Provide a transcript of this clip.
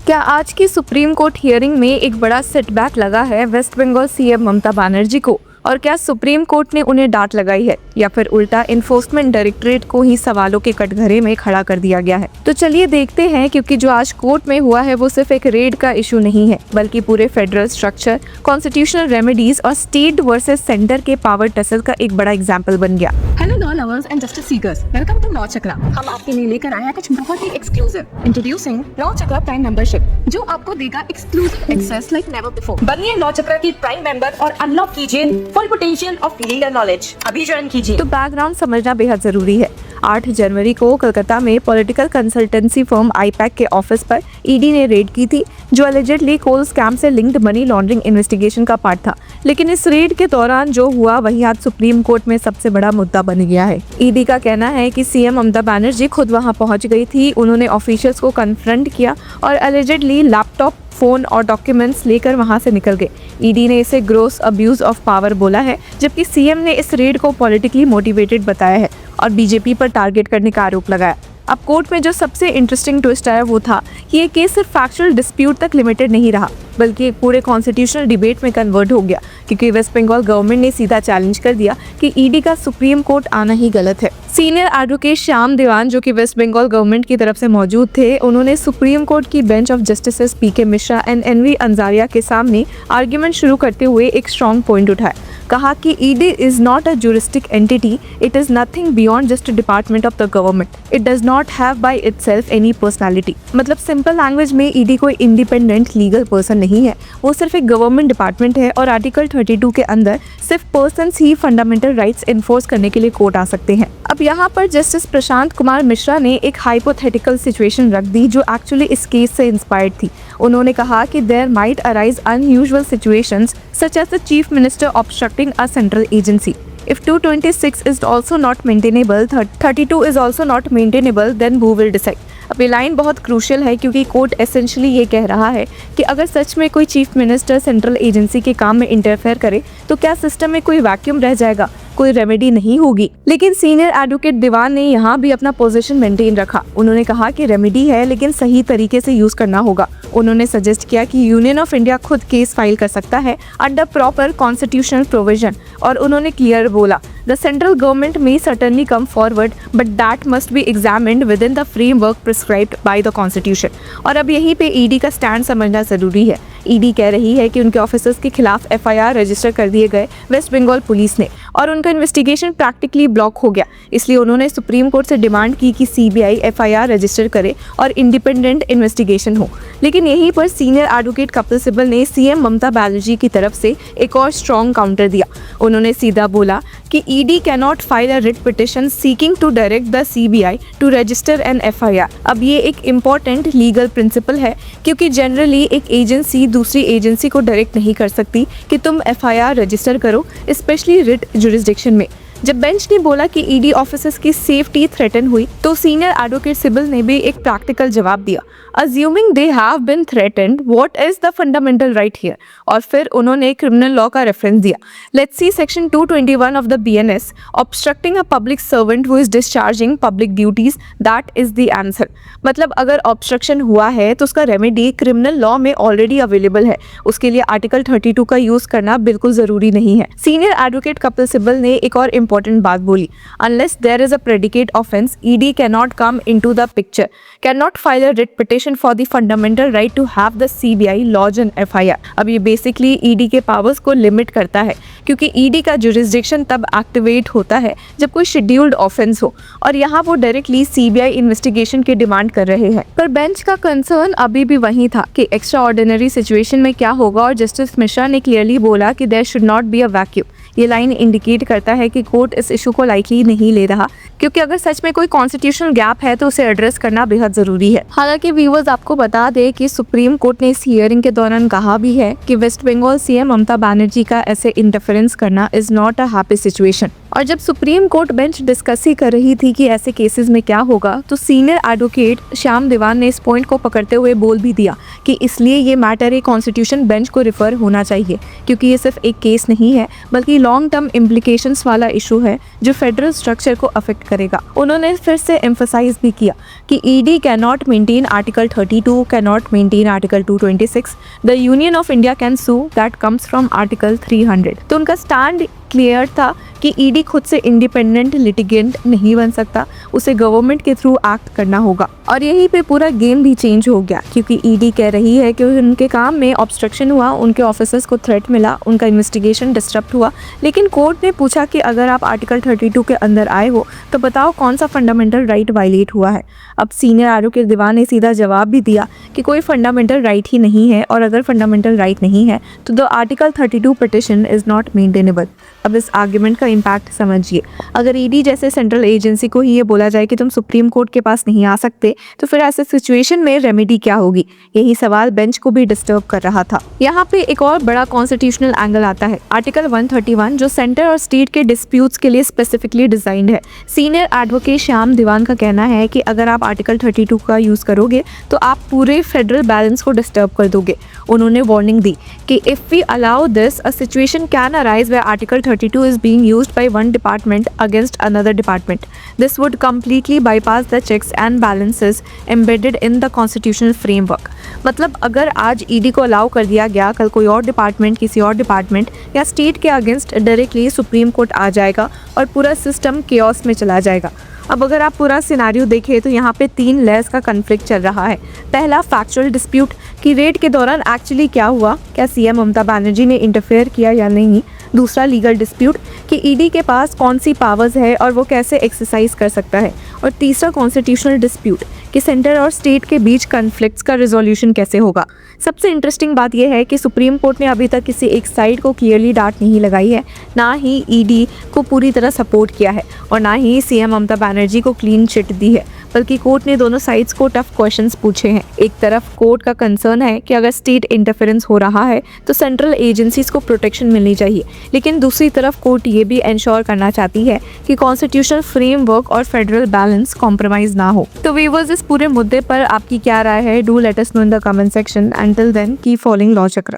क्या आज की सुप्रीम कोर्ट हियरिंग में एक बड़ा सेटबैक लगा है वेस्ट बंगाल सीएम ममता बनर्जी को? और क्या सुप्रीम कोर्ट ने उन्हें डांट लगाई है या फिर उल्टा इन्फोर्समेंट डायरेक्टरेट को ही सवालों के कटघरे में खड़ा कर दिया गया है? तो चलिए देखते हैं, क्योंकि जो आज कोर्ट में हुआ है वो सिर्फ एक रेड का इशू नहीं है, बल्कि पूरे फेडरल स्ट्रक्चर, कॉन्स्टिट्यूशनल रेमेडीज और स्टेट वर्सेस सेंटर के पावर टसल का एक बड़ा एग्जाम्पल बन गया। Hello law lovers and justice seekers, welcome to law Chakra. हम आपके लिए लेकर आए हैं कुछ बहुत ही exclusive. Introducing law Chakra prime membership, जो आपको देगा exclusive access like never before. बनिए लॉ चक्रा की प्राइम मेंबर और अनलॉक कीजिए full potential of legal knowledge. अभी ज्वाइन कीजिए। तो बैकग्राउंड समझना बेहद जरूरी है। 8 जनवरी को कोलकाता में पॉलिटिकल कंसल्टेंसी फर्म आईपैक के ऑफिस पर ईडी ने रेड की थी, जो एलिजेडली कोल स्कैम से लिंक्ड मनी लॉन्ड्रिंग इन्वेस्टिगेशन का पार्ट था। लेकिन इस रेड के दौरान जो हुआ वही आज सुप्रीम कोर्ट में सबसे बड़ा मुद्दा बन गया है। ईडी का कहना है कि सीएम ममता बनर्जी खुद वहां पहुंच गई थी, उन्होंने ऑफिशियल्स को कन्फ्रंट किया और एलिजेडली लैपटॉप, फोन और डॉक्यूमेंट्स लेकर वहां से निकल गए। ईडी ने इसे ग्रोस अब्यूज ऑफ पावर बोला है, जबकि सीएम ने इस रेड को पॉलिटिकली मोटिवेटेड बताया है और बीजेपी पर टारगेट करने का आरोप लगाया। अब कोर्ट में जो सबसे इंटरेस्टिंग ट्विस्ट आया वो था कि ये केस सिर्फ फैक्चुअल डिस्प्यूट तक लिमिटेड नहीं रहा, बल्कि एक पूरे कॉन्स्टिट्यूशनल डिबेट में कन्वर्ट हो गया, क्योंकि वेस्ट बंगाल गवर्नमेंट ने सीधा चैलेंज कर दिया कि ईडी का सुप्रीम कोर्ट आना ही गलत है। सीनियर एडवोकेट श्याम देवान, जो कि वेस्ट बंगाल गवर्नमेंट की तरफ से मौजूद थे, उन्होंने सुप्रीम कोर्ट की bench of justices PK Mishra and NV Anjaria के सामने आर्ग्यूमेंट शुरू करते हुए एक स्ट्रॉन्ग पॉइंट उठाया। कहा कि ED is not a juristic entity, it is nothing beyond just a department of the government, it does not have by itself any personality. मतलब सिंपल लैंग्वेज में ईडी कोई इंडिपेंडेंट लीगल पर्सन नहीं है, वो सिर्फ एक गवर्नमेंट डिपार्टमेंट है और आर्टिकल 32 के अंदर सिर्फ पर्सन्स ही फंडामेंटल राइट्स इन्फोर्स करने के लिए कोर्ट आ सकते हैं। अब यहाँ पर जस्टिस प्रशांत कुमार मिश्रा ने एक हाइपोथेटिकल सिचुएशन रख दी जो एक्चुअली इस केस से इंस्पायर्ड थी। उन्होंने कहा कि there might arise unusual situations such as the chief minister obstructing a central agency. If 226 is also not maintainable, 32 is also not maintainable, then who will decide? अब ये लाइन बहुत crucial है, क्योंकि कोर्ट एसेंशियली ये कह रहा है कि अगर सच में कोई चीफ मिनिस्टर सेंट्रल एजेंसी के काम में इंटरफेयर करे तो क्या सिस्टम में कोई वैक्यूम रह जाएगा, कोई रेमेडी नहीं होगी? लेकिन सीनियर एडवोकेट दीवान ने यहाँ भी अपना पोजीशन मेंटेन रखा। उन्होंने कहा कि रेमेडी है, लेकिन सही तरीके से यूज करना होगा। उन्होंने सजेस्ट किया कि यूनियन ऑफ इंडिया खुद केस फाइल कर सकता है अंडर प्रॉपर कॉन्स्टिट्यूशनल प्रोविजन, और उन्होंने क्लियर बोला the central government may certainly come forward, but that must be examined within the framework prescribed by the constitution। और अब यहीं पे ईडी का स्टैंड समझना जरूरी है। ईडी कह रही है कि उनके ऑफिसर्स के खिलाफ एफआईआर रजिस्टर कर दिए गए वेस्ट बंगाल पुलिस ने, और उनका इन्वेस्टिगेशन प्रैक्टिकली ब्लॉक हो गया। इसलिए उन्होंने सुप्रीम कोर्ट से डिमांड की कि सीबीआई एफआईआर रजिस्टर करे और इंडिपेंडेंट इन्वेस्टिगेशन हो। लेकिन यहीं पर सीनियर एडवोकेट कपिल सिब्बल ने सीएम ममता बनर्जी की तरफ से एक और स्ट्रॉन्ग काउंटर दिया। उन्होंने सीधा बोला कि ED cannot file a writ petition seeking to direct the CBI to register an FIR. अब ये एक इम्पॉर्टेंट लीगल प्रिंसिपल है, क्योंकि जनरली एक एजेंसी दूसरी एजेंसी को डायरेक्ट नहीं कर सकती कि तुम एफआईआर रजिस्टर करो, स्पेशली रिट जुरिस्डिक्शन में। जब बेंच ने बोला कि ईडी ऑफिसर्स की सेफ्टी थ्रेटन हुई, तो सीनियर एडवोकेट सिब्बल ने भी एक प्रैक्टिकल जवाब दिया, assuming they have been threatened, what is the fundamental right here? और फिर उन्होंने क्रिमिनल लॉ का रेफरेंस दिया। Let's see section 221 of the BNS, obstructing a public servant who is discharging public duties, that is the answer. मतलब अगर obstruction हुआ है तो उसका रेमेडी क्रिमिनल लॉ में ऑलरेडी अवेलेबल है, उसके लिए आर्टिकल 32 का यूज करना बिल्कुल जरूरी नहीं है। सीनियर एडवोकेट कपिल सिब्बल ने एक और important बात बोली, unless there is a predicate offense, ED cannot come into the picture, cannot file a writ petition for the fundamental right to have the CBI lodge an FIR। अब ये basically ED के powers को limit करता है, क्योंकि ED का jurisdiction तब activate होता है जब कोई शेड्यूल्ड ऑफेंस हो, और यहाँ वो डायरेक्टली CBI इन्वेस्टिगेशन की डिमांड कर रहे हैं। पर बेंच का कंसर्न अभी भी वही था कि एक्स्ट्रा ऑर्डिनरी सिचुएशन में क्या होगा, और जस्टिस मिश्रा ने क्लियरली बोला कि there should not be a vacuum. ये लाइन इंडिकेट करता है कि कोर्ट इस इशू को लाइटली नहीं ले रहा, क्योंकि अगर सच में कोई कॉन्स्टिट्यूशनल गैप है तो उसे एड्रेस करना बेहद जरूरी है। हालांकि व्यूअर्स, आपको बता दें कि सुप्रीम कोर्ट ने इस हियरिंग के दौरान कहा भी है कि वेस्ट बंगाल सीएम ममता बनर्जी का ऐसे इंटरफेरेंस करना is not a happy situation, और जब सुप्रीम कोर्ट बेंच डिस्कस ही कर रही थी कि ऐसे केसेस में क्या होगा, तो सीनियर एडवोकेट श्याम दीवान ने इस पॉइंट को पकड़ते हुए बोल भी दिया कि इसलिए ये मैटर एक कॉन्स्टिट्यूशन बेंच को रिफर होना चाहिए, क्योंकि ये सिर्फ एक केस नहीं है बल्कि लॉन्ग टर्म इम्प्लीकेशंस वाला इशू है जो फेडरल स्ट्रक्चर को अफेक्ट करेगा। उन्होंने फिर से एम्फसाइज भी किया कि ED can not maintain article 32, can not maintain article 226, the union of India can sue that comes from article 300। तो उनका स्टैंड क्लियर था कि ईडी खुद से इंडिपेंडेंट लिटिगेंट नहीं बन सकता, उसे गवर्नमेंट के थ्रू एक्ट करना होगा। और यहीं पे पूरा गेम भी चेंज हो गया, क्योंकि ईडी कह रही है कि उनके काम में ऑब्स्ट्रक्शन हुआ, उनके ऑफिसर्स को थ्रेट मिला, उनका इन्वेस्टिगेशन डिस्टर्ब हुआ। लेकिन कोर्ट ने पूछा कि अगर आप आर्टिकल 32 के अंदर आए हो तो बताओ कौन सा फंडामेंटल राइट वायलेट हुआ है। अब सीनियर एडवोकेट दीवान ने सीधा जवाब भी दिया कि कोई फंडामेंटल राइट ही नहीं है, और अगर फंडामेंटल राइट नहीं है तो the article 32 petition is not maintainable. अब इस आर्ग्यूमेंट का इम्पैक्ट समझिए। अगर ईडी जैसे सेंट्रल एजेंसी को ही ये बोला जाए कि तुम सुप्रीम कोर्ट के पास नहीं आ सकते, तो फिर ऐसे सिचुएशन में रेमेडी क्या होगी? यही सवाल बेंच को भी डिस्टर्ब कर रहा था। यहाँ पे एक और बड़ा कॉन्स्टिट्यूशनल एंगल आता है, आर्टिकल 131, जो सेंटर और स्टेट के डिस्प्यूट्स के लिए स्पेसिफिकली डिजाइंड है। सीनियर एडवोकेट श्याम दीवान का कहना है कि अगर आप आर्टिकल 32 का यूज करोगे तो आप पूरे फेडरल बैलेंस को डिस्टर्ब कर दोगे। उन्होंने वार्निंग दी कि if we allow this, a situation can arise where article 32 is being used by one department against another department. This would completely bypass the checks and balances embedded in the constitutional framework. मतलब अगर आज ED को allow कर दिया गया, कल कोई और डिपार्टमेंट किसी और डिपार्टमेंट या स्टेट के अगेंस्ट डायरेक्टली सुप्रीम कोर्ट आ जाएगा और पूरा सिस्टम केओस में चला जाएगा। अब अगर आप पूरा सिनारियो देखें तो यहाँ पे 3 लेयर्स का कन्फ्लिक्ट चल रहा है। पहला, फैक्चुअल डिस्प्यूट कि रेड के दौरान एक्चुअली क्या हुआ, क्या सीएम ममता बनर्जी ने इंटरफेयर किया या नहीं। दूसरा, लीगल डिस्प्यूट कि ईडी के पास कौन सी पावर्स है और वो कैसे एक्सरसाइज कर सकता है। और तीसरा, कॉन्स्टिट्यूशनल डिस्प्यूट कि सेंटर और स्टेट के बीच कन्फ्लिक्ट्स का रिजोल्यूशन कैसे होगा। सबसे इंटरेस्टिंग बात यह है कि सुप्रीम कोर्ट ने अभी तक किसी एक साइड को क्लियरली डांट नहीं लगाई है, ना ही ईडी को पूरी तरह सपोर्ट किया है और ना ही सीएम ममता बनर्जी को क्लीन चिट दी है, बल्कि कोर्ट ने दोनों साइड्स को टफ क्वेश्चंस पूछे हैं। एक तरफ कोर्ट का कंसर्न है कि अगर स्टेट इंटरफेरेंस हो रहा है तो सेंट्रल एजेंसीज को प्रोटेक्शन मिलनी चाहिए, लेकिन दूसरी तरफ कोर्ट ये भी इंश्योर करना चाहती है कि कॉन्स्टिट्यूशनल फ्रेमवर्क और फेडरल बैलेंस कॉम्प्रोमाइज ना हो। तो व्यूअर्स, इस पूरे मुद्दे पर आपकी क्या राय है? Do let us know in the comment section. Until then, keep following Law Chakra.